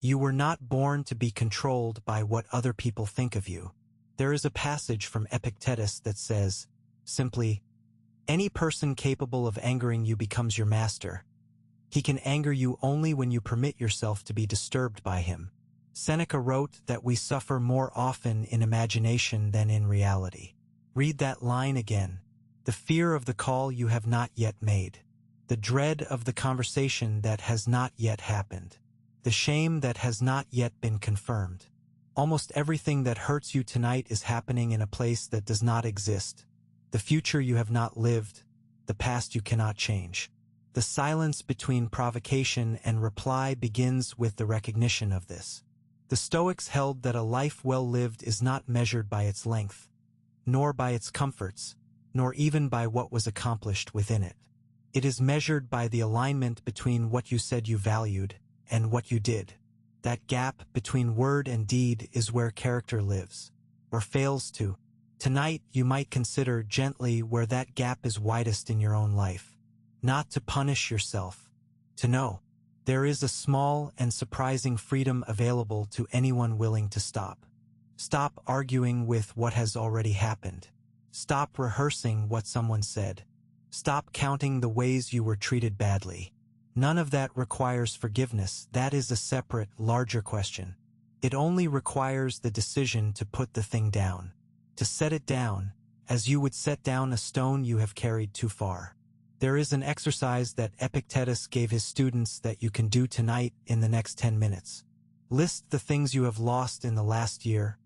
You were not born to be controlled by what other people think of you. There is a passage from Epictetus that says, simply, any person capable of angering you becomes your master. He can anger you only when you permit yourself to be disturbed by him. Seneca wrote that we suffer more often in imagination than in reality. Read that line again. The fear of the call you have not yet made. The dread of the conversation that has not yet happened. The shame that has not yet been confirmed. Almost everything that hurts you tonight is happening in a place that does not exist. The future you have not lived. The past you cannot change. The silence between provocation and reply begins with the recognition of this. The Stoics held that a life well lived is not measured by its length, nor by its comforts, nor even by what was accomplished within it. It is measured by the alignment between what you said you valued and what you did. That gap between word and deed is where character lives, or fails to. Tonight you might consider gently where that gap is widest in your own life. Not to punish yourself, to know. There is a small and surprising freedom available to anyone willing to stop. Stop arguing with what has already happened. Stop rehearsing what someone said. Stop counting the ways you were treated badly. None of that requires forgiveness. That is a separate, larger question. It only requires the decision to put the thing down. To set it down, as you would set down a stone you have carried too far. There is an exercise that Epictetus gave his students that you can do tonight in the next 10 minutes. List the things you have lost in the last year.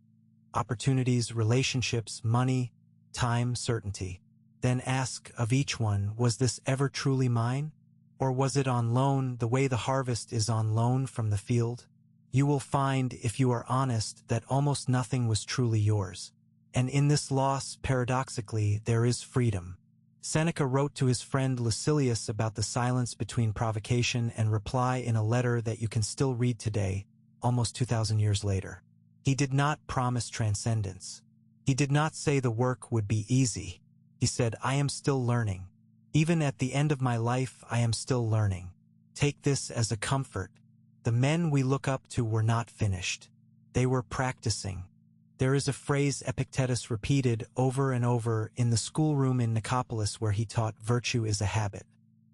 Opportunities, relationships, money, time, certainty. Then ask of each one, was this ever truly mine? Or was it on loan the way the harvest is on loan from the field? You will find, if you are honest, that almost nothing was truly yours. And in this loss, paradoxically, there is freedom. Seneca wrote to his friend Lucilius about the silence between provocation and reply in a letter that you can still read today, almost 2,000 years later. He did not promise transcendence. He did not say the work would be easy. He said, I am still learning. Even at the end of my life, I am still learning. Take this as a comfort. The men we look up to were not finished. They were practicing. There is a phrase Epictetus repeated over and over in the schoolroom in Nicopolis where he taught virtue is a habit.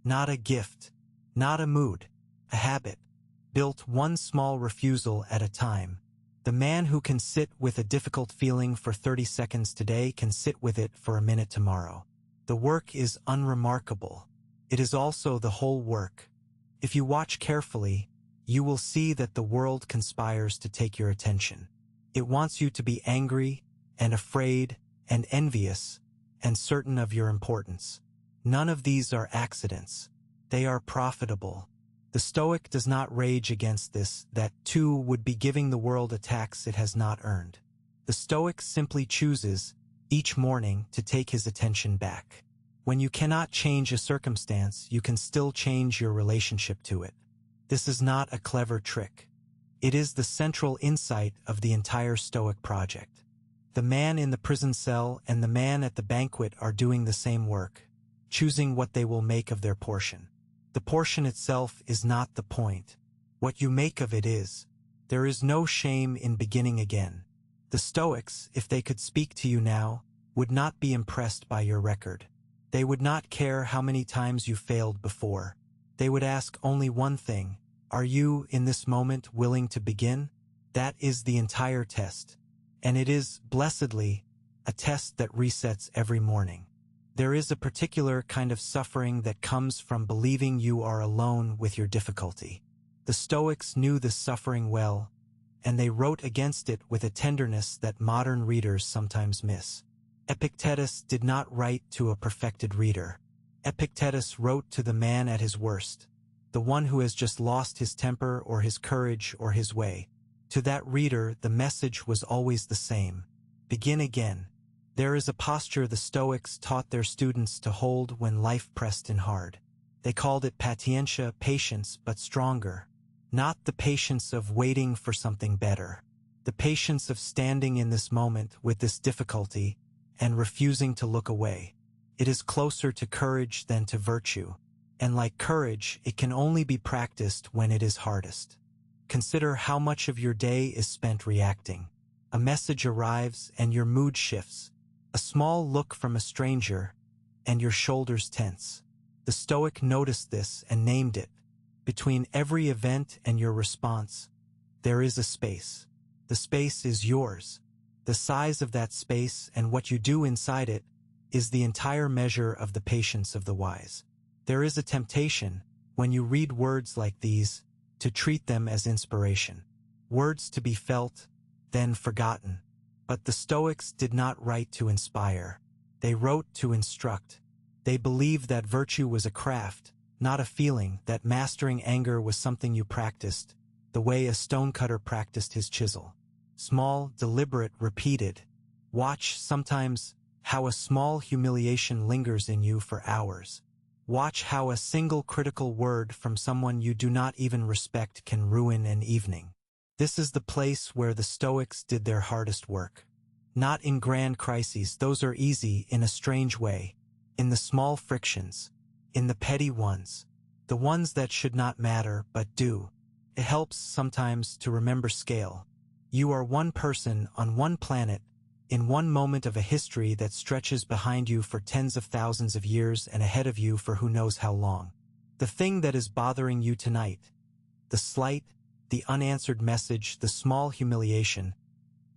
Not a gift. Not a mood. A habit. Built one small refusal at a time. The man who can sit with a difficult feeling for 30 seconds today can sit with it for a minute tomorrow. The work is unremarkable. It is also the whole work. If you watch carefully, you will see that the world conspires to take your attention. It wants you to be angry and afraid and envious and certain of your importance. None of these are accidents. They are profitable. The Stoic does not rage against this, that too would be giving the world a tax it has not earned. The Stoic simply chooses, each morning, to take his attention back. When you cannot change a circumstance, you can still change your relationship to it. This is not a clever trick. It is the central insight of the entire Stoic project. The man in the prison cell and the man at the banquet are doing the same work, choosing what they will make of their portion. The portion itself is not the point. What you make of it is. There is no shame in beginning again. The Stoics, if they could speak to you now, would not be impressed by your record. They would not care how many times you failed before. They would ask only one thing. Are you, in this moment, willing to begin? That is the entire test. And it is, blessedly, a test that resets every morning. There is a particular kind of suffering that comes from believing you are alone with your difficulty. The Stoics knew this suffering well, and they wrote against it with a tenderness that modern readers sometimes miss. Epictetus did not write to a perfected reader. Epictetus wrote to the man at his worst. The one who has just lost his temper or his courage or his way. To that reader, the message was always the same. Begin again. There is a posture the Stoics taught their students to hold when life pressed in hard. They called it patientia, patience, but stronger. Not the patience of waiting for something better. The patience of standing in this moment with this difficulty and refusing to look away. It is closer to courage than to virtue. And like courage, it can only be practiced when it is hardest. Consider how much of your day is spent reacting. A message arrives and your mood shifts. A small look from a stranger and your shoulders tense. The Stoic noticed this and named it. Between every event and your response, there is a space. The space is yours. The size of that space and what you do inside it is the entire measure of the patience of the wise. There is a temptation, when you read words like these, to treat them as inspiration. Words to be felt, then forgotten. But the Stoics did not write to inspire. They wrote to instruct. They believed that virtue was a craft, not a feeling, that mastering anger was something you practiced, the way a stonecutter practiced his chisel. Small, deliberate, repeated. Watch sometimes how a small humiliation lingers in you for hours. Watch how a single critical word from someone you do not even respect can ruin an evening. This is the place where the Stoics did their hardest work. Not in grand crises, those are easy in a strange way. In the small frictions. In the petty ones. The ones that should not matter but do. It helps sometimes to remember scale. You are one person on one planet, in one moment of a history that stretches behind you for tens of thousands of years and ahead of you for who knows how long. The thing that is bothering you tonight, the slight, the unanswered message, the small humiliation,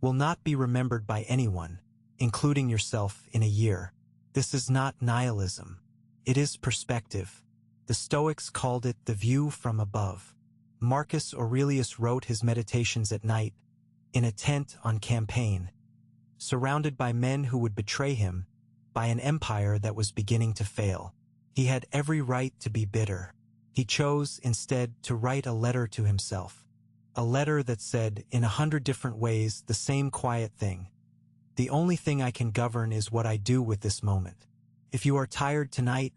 will not be remembered by anyone, including yourself, in a year. This is not nihilism. It is perspective. The Stoics called it the view from above. Marcus Aurelius wrote his meditations at night, in a tent on campaign, surrounded by men who would betray him, by an empire that was beginning to fail. He had every right to be bitter. He chose, instead, to write a letter to himself. A letter that said, in 100 different ways, the same quiet thing. The only thing I can govern is what I do with this moment. If you are tired tonight,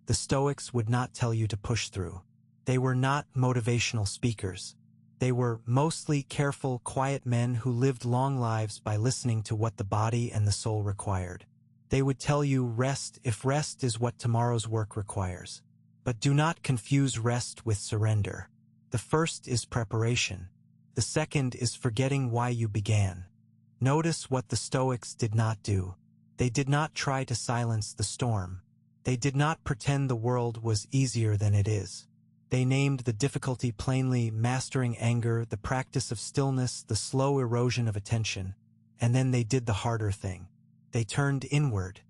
the Stoics would not tell you to push through. They were not motivational speakers. They were mostly careful, quiet men who lived long lives by listening to what the body and the soul required. They would tell you rest if rest is what tomorrow's work requires. But do not confuse rest with surrender. The first is preparation. The second is forgetting why you began. Notice what the Stoics did not do. They did not try to silence the storm. They did not pretend the world was easier than it is. They named the difficulty plainly: mastering anger, the practice of stillness, the slow erosion of attention. And then they did the harder thing. They turned inward,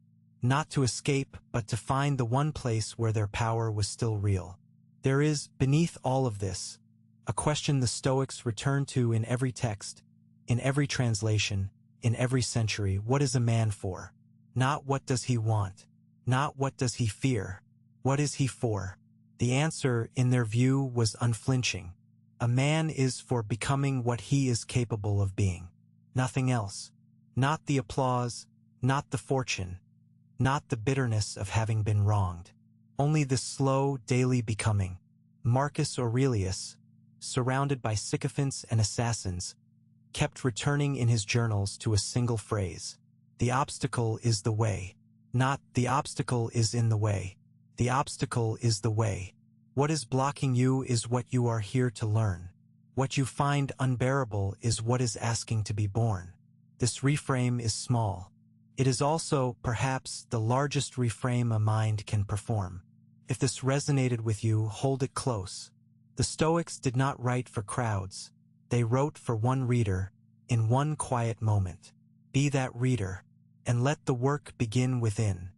not to escape, but to find the one place where their power was still real. There is, beneath all of this, a question the Stoics return to in every text, in every translation, in every century. What is a man for? Not what does he want? Not what does he fear? What is he for? The answer, in their view, was unflinching. A man is for becoming what he is capable of being. Nothing else. Not the applause, not the fortune, not the bitterness of having been wronged. Only the slow, daily becoming. Marcus Aurelius, surrounded by sycophants and assassins, kept returning in his journals to a single phrase. The obstacle is the way. Not, the obstacle is in the way. The obstacle is the way. What is blocking you is what you are here to learn. What you find unbearable is what is asking to be born. This reframe is small. It is also, perhaps, the largest reframe a mind can perform. If this resonated with you, hold it close. The Stoics did not write for crowds. They wrote for one reader, in one quiet moment. Be that reader, and let the work begin within.